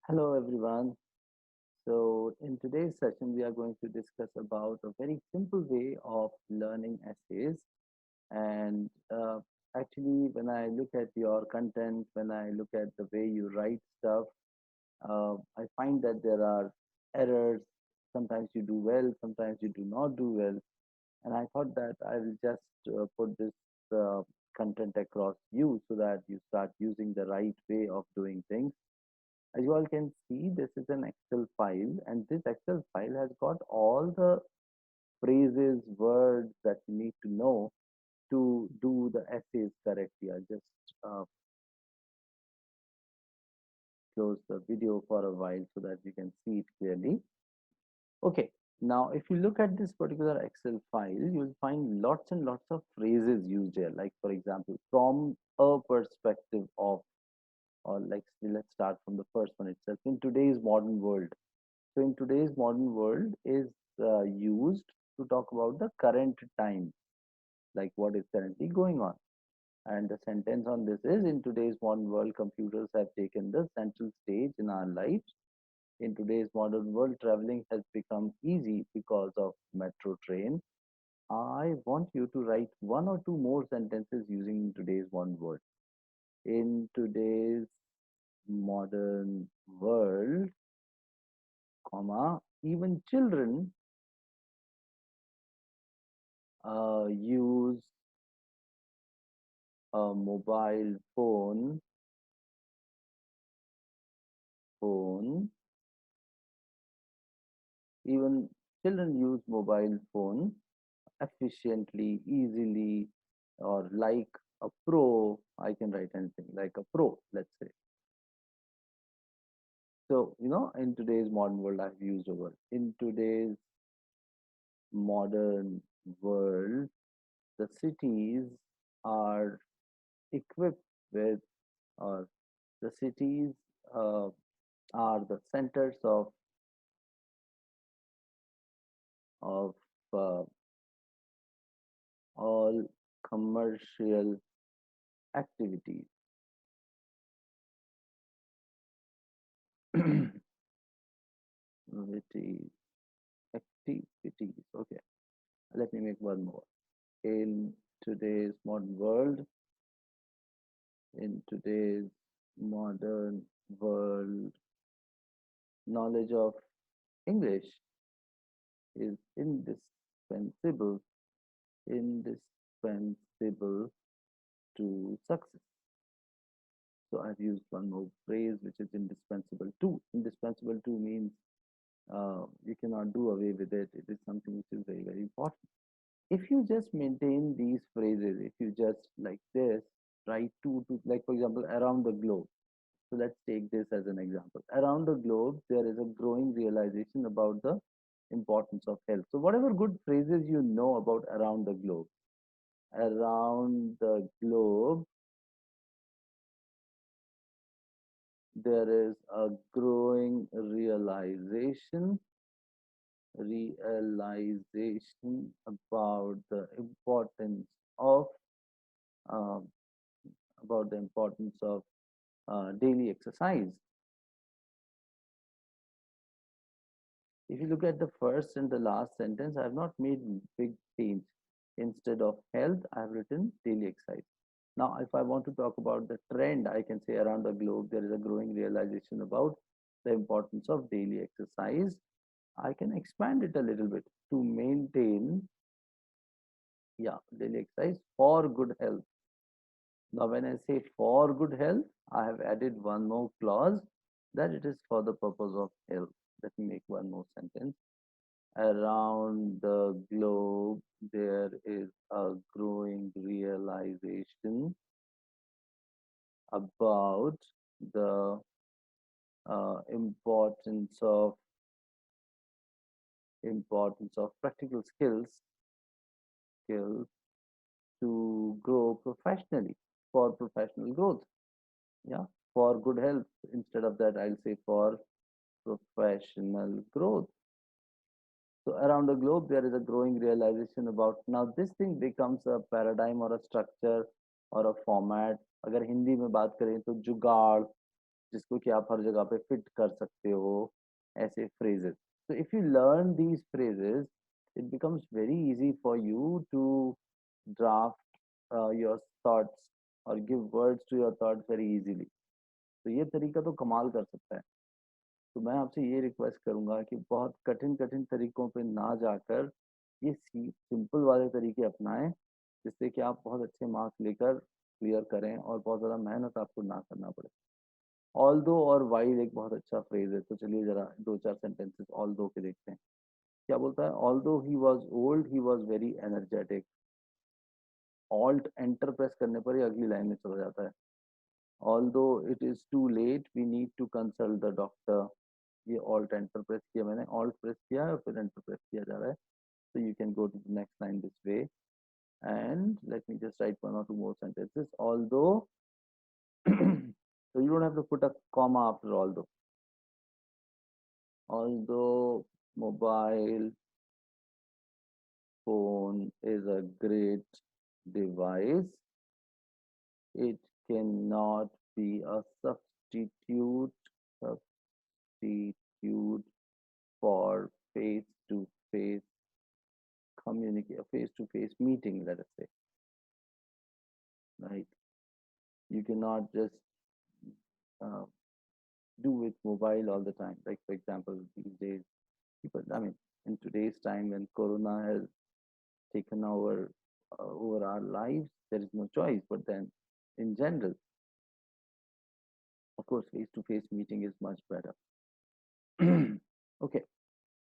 Hello everyone. So in today's session, we are going to discuss about a very simple way of learning essays. And actually, when I look at your content, when I look at the way you write stuff, I find that there are errors. Sometimes you do well, sometimes you do not do well. And I thought that I will just put this content across you so that you start using the right way of doing things. As you all can see, this is an Excel file, and this Excel file has got all the phrases, words that you need to know to do the essays correctly. I'll just uh, close the video for a while so that you can see it clearly. Okay, now if you look at this particular Excel file, you'll find lots and lots of phrases used here. Like, for example, from a perspective of, or like, let's start from the first one itself. In today's modern world, so in today's modern world is used to talk about the current time, like what is currently going on. And the sentence on this is, in today's modern world, computers have taken the central stage in our lives. In today's modern world, traveling has become easy because of metro train. I want you to write one or two more sentences using today's modern world. In today's modern world, comma, even children use a mobile phone. Even children use mobile phone efficiently, easily, or like a pro. I can write anything like a pro, let's say. So, in today's modern world, I've used a word. In today's modern world, the cities are equipped with, or the cities uh, are the centers of uh, all commercial activities. activities, activities. Okay, let me make one more. In today's modern world, in today's modern world, knowledge of English is indispensable, indispensable to success. So I've used one more phrase which is indispensable to. Indispensable to means you cannot do away with it. It is something which is very, very important. If you just maintain these phrases, if you just like this, write two to, like for example, around the globe. So let's take this as an example. Around the globe, there is a growing realization about the importance of health. So whatever good phrases you know about around the globe, there is a growing realization about the importance of um, daily exercise. If you look at the first and the last sentence, I have not made big change. Instead of health, I have written daily exercise. Now, if I want to talk about the trend, I can say around the globe, there is a growing realization about the importance of daily exercise. I can expand it a little bit to maintain, yeah, daily exercise for good health. Now, when I say for good health, I have added one more clause that it is for the purpose of health. Let me make one more sentence. Around the globe, there is a growing realization about the importance of practical skills to grow professionally for professional growth. Yeah, for good health. Instead of that, I'll say for professional growth. So around the globe, there is a growing realization about, now this thing becomes a paradigm or a structure or a format. अगर हिंदी में बात करें तो जुगाड़, जिसको कि आप हर जगह पे फिट कर सकते हो, ऐसे phrases. So if you learn these phrases, it becomes very easy for you to draft your thoughts or give words to your thoughts very easily. तो ये तरीका तो कमाल कर सकता है। तो मैं आपसे ये रिक्वेस्ट करूंगा कि बहुत कठिन कठिन तरीकों पे ना जाकर ये सिंपल वाले तरीके अपनाएं, जिससे कि आप बहुत अच्छे मार्क्स लेकर क्लियर करें और बहुत ज़्यादा मेहनत आपको ना करना पड़े। ऑल दो और वाइल एक बहुत अच्छा फ्रेज है, तो चलिए जरा दो चार सेंटेंसेस ऑल दो के देखते हैं। क्या बोलता है? ऑल दो he was old he was very energetic. Alt enter press करने पर ही अगली लाइन में चला जाता है। Although it is too late we need to consult the doctor. ये ऑल्ट एंटर प्रेस किया मैंने, ऑल्ट प्रेस किया है और फिर एंटर प्रेस किया जा रहा है। So you can go to the next line this way. And let me just write one or two more sentences. Although, so you don't have to put a comma after although. Although mobile phone is a great device, it cannot be a substitute for face-to-face communication, face-to-face meeting, let us say, right? You cannot just uh, do with mobile all the time. Like for example, these days, people. I mean, in today's time when Corona has taken over our lives, there is no choice. But then, in general, of course, face-to-face meeting is much better. Okay.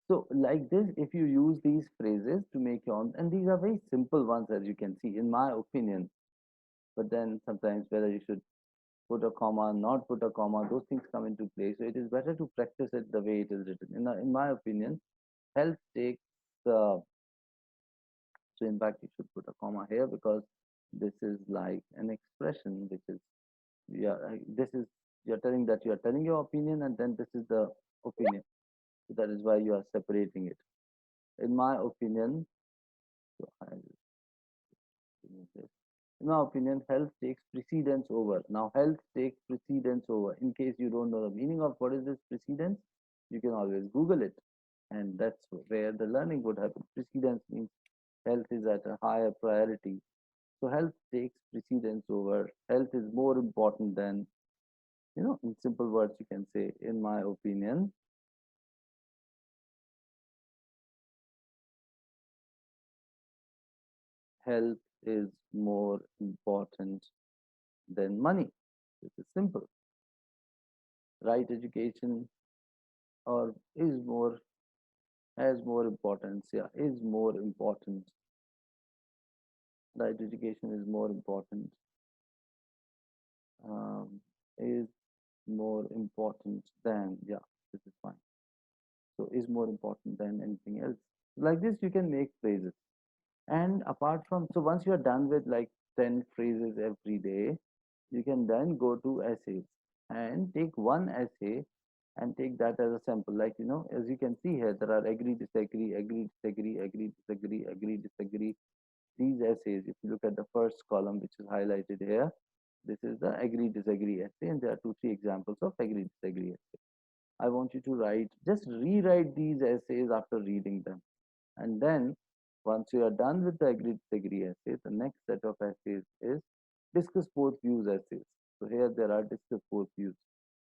So like this, if you use these phrases to make your own, and these are very simple ones as you can see, in my opinion. But then sometimes whether you should put a comma, not put a comma, those things come into play. So it is better to practice it the way it is written. In my opinion, health takes, so in fact, you should put a comma here because this is like an expression which is, yeah, this is, you're telling that you're telling your opinion and then this is the opinion. So that is why you are separating it. In my opinion, so I'll remove this. In my opinion, health takes precedence over. Now, health takes precedence over. In case you don't know the meaning of what is this precedence, you can always Google it. And that's where the learning would happen. Precedence means health is at a higher priority. So health takes precedence over. Health is more important than, in simple words, you can say, in my opinion, health is more important than money. This is simple. Right education or is more, has more importance. Yeah, is more important. Right education is more important. Is more important than, yeah, this is fine. So is more important than anything else. Like this, you can make phrases. And apart from, so once you're done with like 10 phrases every day, you can then go to essays and take one essay and take that as a sample. Like, as you can see here, there are agree, disagree, agree, disagree, agree, disagree, agree, disagree. These essays, if you look at the first column, which is highlighted here, this is the agree, disagree essay. And there are two, three examples of agree, disagree essay. I want you to write, just rewrite these essays after reading them. And then once you are done with the agree disagree essay, the next set of essays is discuss both views essays. So here there are discuss both views.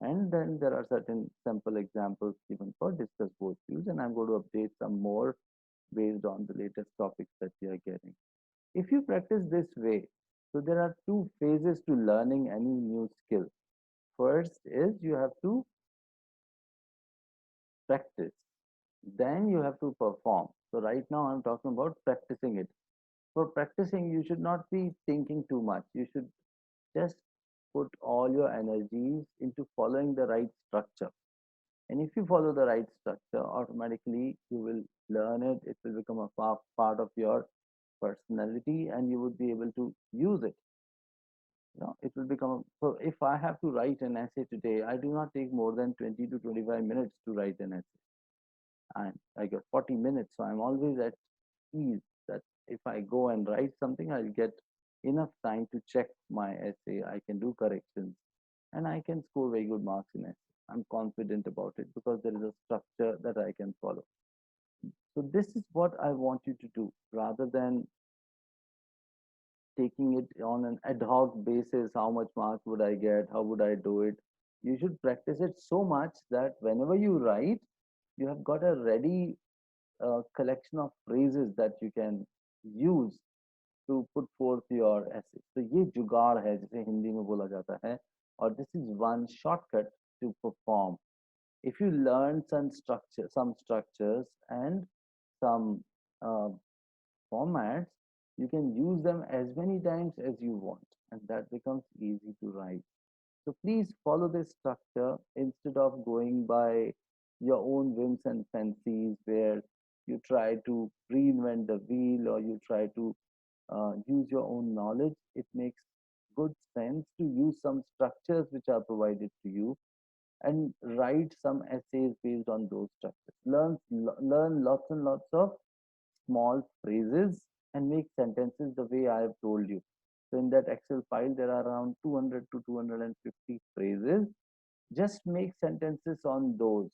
And then there are certain sample examples given for discuss both views. And I'm going to update some more based on the latest topics that we are getting. If you practice this way, so there are two phases to learning any new skill. First is you have to practice. Then you have to perform. So right now I'm talking about practicing it. For practicing, you should not be thinking too much. You should just put all your energies into following the right structure. And if you follow the right structure, automatically you will learn it. It will become a part of your personality and you would be able to use it. It will become, so if I have to write an essay today, I do not take more than 20 to 25 minutes to write an essay. And I get 40 minutes. So I'm always at ease that if I go and write something, I'll get enough time to check my essay. I can do corrections. and I can score very good marks in it. I'm confident about it because there is a structure that I can follow. So this is what I want you to do rather than taking it on an ad hoc basis. How much marks would I get? How would I do it? You should practice it so much that whenever you write, you have got a ready collection of phrases that you can use to put forth your essay. तो ये जुगाड़ है जिसे हिंदी में बोला जाता है और this is one shortcut to perform. If you learn some structures and some uh, formats, you can use them as many times as you want, and that becomes easy to write. So please follow this structure instead of going by your own whims and fancies, where you try to reinvent the wheel or you try to use your own knowledge. It makes good sense to use some structures which are provided to you and write some essays based on those structures. Learn lots and lots of small phrases and make sentences the way I have told you. So in that Excel file, there are around 200 to 250 phrases. Just make sentences on those.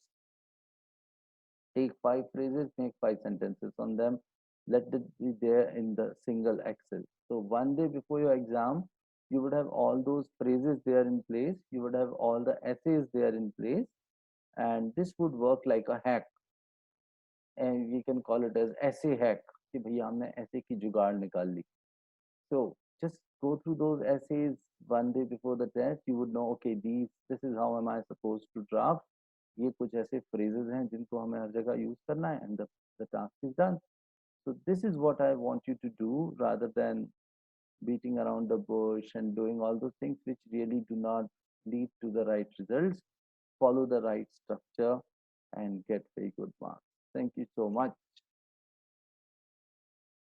Take 5 phrases, make 5 sentences on them. Let it be there in the single Excel. So one day before your exam, you would have all those phrases there in place. You would have all the essays there in place. And this would work like a hack. And we can call it as essay hack. कि भैया हमने ऐसे की जुगाड़ निकाल ली. So just go through those essays one day before the test. You would know, okay, this is how am I supposed to draft. ये कुछ ऐसे phrases हैं जिनको हमें हर जगह use करना है, and the task is done. So this is what I want you to do rather than beating around the bush and doing all those things which really do not lead to the right results. Follow the right structure and get very good marks. Thank you so much.